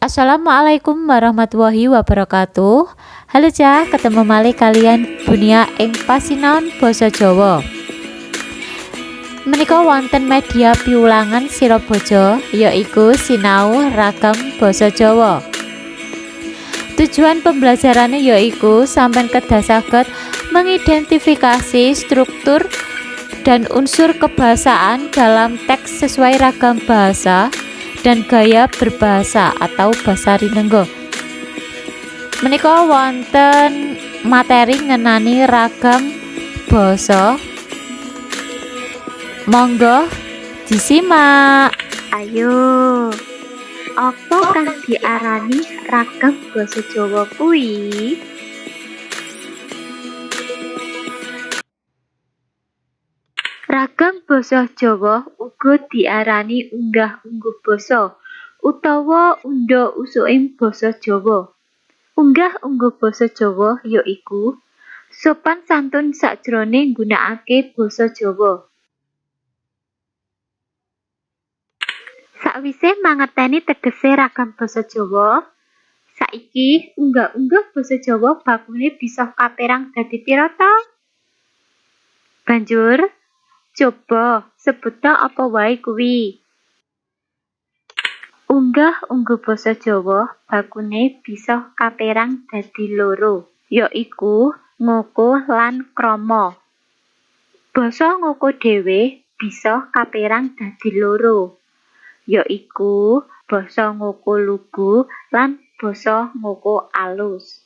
Assalamualaikum warahmatullahi wabarakatuh. Halo Cah, ketemu malih kalian Bunia ing pasinaon basa Jawa. Menika wonten media piulangan Sirabaja yaiku sinau ragam basa Jawa. Tujuan pembelajarannya yaiku sampeyan kedah saged mengidentifikasi struktur dan unsur kebahasaan dalam teks sesuai ragam bahasa dan gaya berbahasa atau basa rinengga. Menika wonten materi ngenani ragam basa. Monggo disimak. Ayo, apa kang diarani ragam basa Jawa kuwi? Ragam basa Jawa uga diarani unggah-ungguh basa utawa unda-usuking basa Jawa. Unggah-ungguh basa Jawa yaiku sopan santun sakjroning nggunakake basa Jawa. Sakwise mangerteni tegese ragam basa Jawa, saiki unggah-ungguh basa Jawa bakune bisa kaperang dadi pira ta? Banjur coba sebutna apa wae kuwi. Unggah-ungguh basa Jawa bakune bisa kaperang dadi loro, yaiku ngoko lan krama. Basa ngoko dhewe bisa kaperang dadi loro, yaiku basa ngoko lugu lan basa ngoko alus.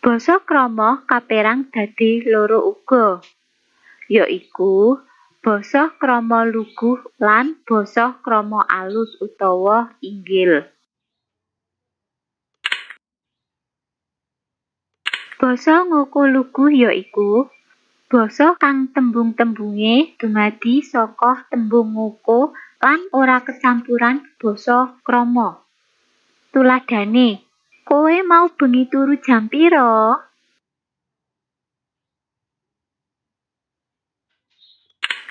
Basa krama kaperang dadi loro uga, yaiku basa krama lugu lan basa krama alus utawa inggil. Basa ngoko lugu yaiku basa kang tembung-tembunge dumadi saka tembung ngoko lan ora kecampuran basa krama. Tuladhane, kowe mau bengi turu jam pira?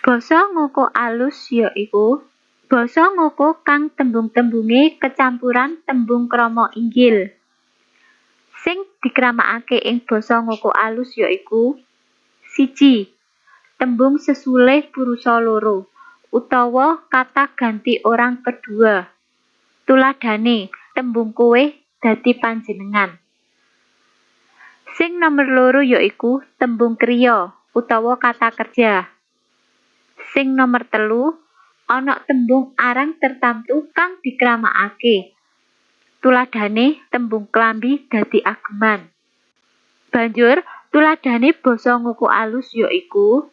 Basa ngoko alus yaiku basa ngoko kang tembung-tembunge kecampuran tembung krama inggil. Sing dikramakake ing basa ngoko alus yaiku 1. Tembung sesulih purusa loro utawa kata ganti orang kedua. Tuladhane, tembung kowe dadi panjenengan. Sing nomer 2 yaiku tembung kriya utawa kata kerja. Sing nomer 3 ana tembung arang tertamtu kang dikramakake. Tuladhane tembung klambi dadi ageman. Banjur tuladhane basa ngoko alus yaiku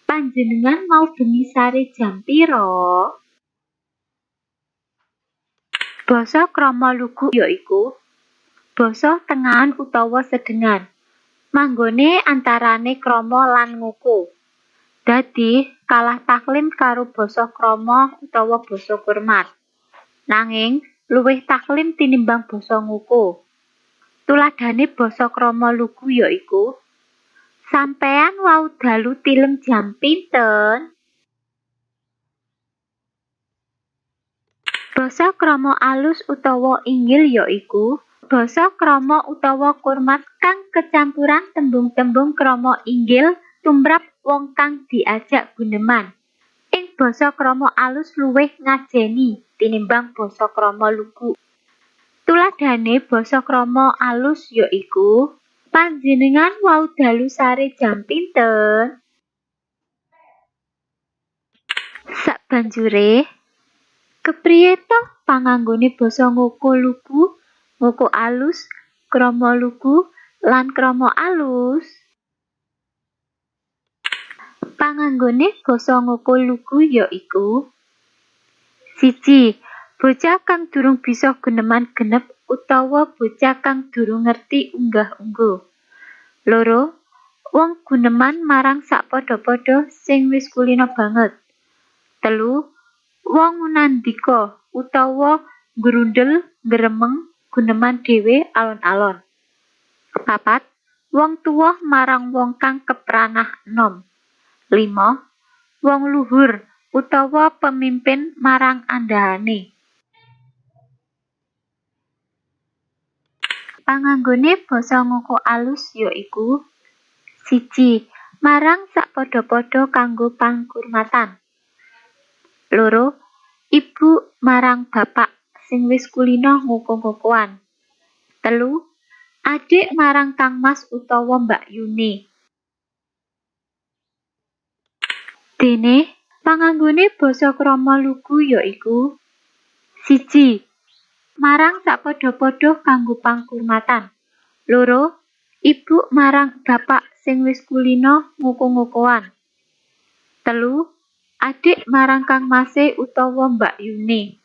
panjenengan mau bengi sare jam pira? Basa krama lugu yaiku basa tengahan utawa sedengan. Manggone antarane krama lan ngoko. Dadi kalah taklim karo basa krama utawa basa kurmat. Nanging luwih taklim tinimbang basa ngoko. Tuladhane basa krama lugu yaiku sampean wau dalu tilem jam pinten? Basa krama alus utawa inggil yaiku basa krama utawa kurmat kang kecampuran tembung-tembung krama inggil tumrap wong kang diajak guneman. Ing basa krama alus luwih ngajeni tinimbang basa krama lugu. Tuladhane basa krama alus yaiku panjenengan wau dalu sare jam pinten? Sabanjure, kepriye to panganggone basa ngoko lugu, ngoko alus, krama lugu, lan krama alus? Panganggone basa ngoko lugu yaiku 1. Bocah kang durung bisa guneman genep utawa bocah kang durung ngerti unggah-ungguh. 2. Wong guneman marang sakpadha-padha sing wis kulina banget. 3. Wong nandika utawa ngrundel ngremeng guneman dhewe alon-alon. 4. Wong tuwa marang wong kang kepranah enom. 5. Wong luhur utawa pemimpin marang andhane. panganggone basa ngoko alus ya iku: 1. Marang sakpadha-padha kanggo pangkurmatan. 2. Ibu marang bapak sing wis kulina ngoko-ngokoan. 3. Adik marang kangmas utawa mbakyune. Dene panganggone basa krama lugu ya iku: 1. Marang sakpadha-padha kanggo pangkurmatan. 2. Ibu marang bapak sing wis kulina ngoko-ngokoan. 3. Adik marang kangmase utawa mbakyune.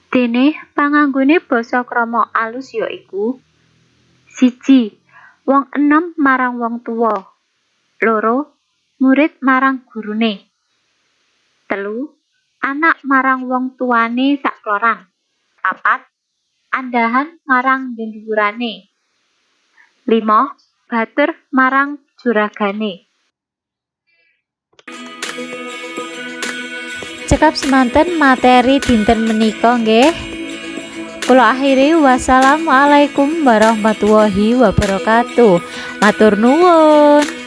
Dene panganggone basa krama alus ya iku: 1. Wong enom marang wong tuwa. 2. Murid marang gurune. 3. Anak marang wong tuwane sakloran. 4. Andahan marang ndhuwurane. 5. Batur marang juragane. Cekap semanten materi dinten menika nggih. Kula akhiri wassalamualaikum warahmatullahi wabarakatuh. Matur nuwun.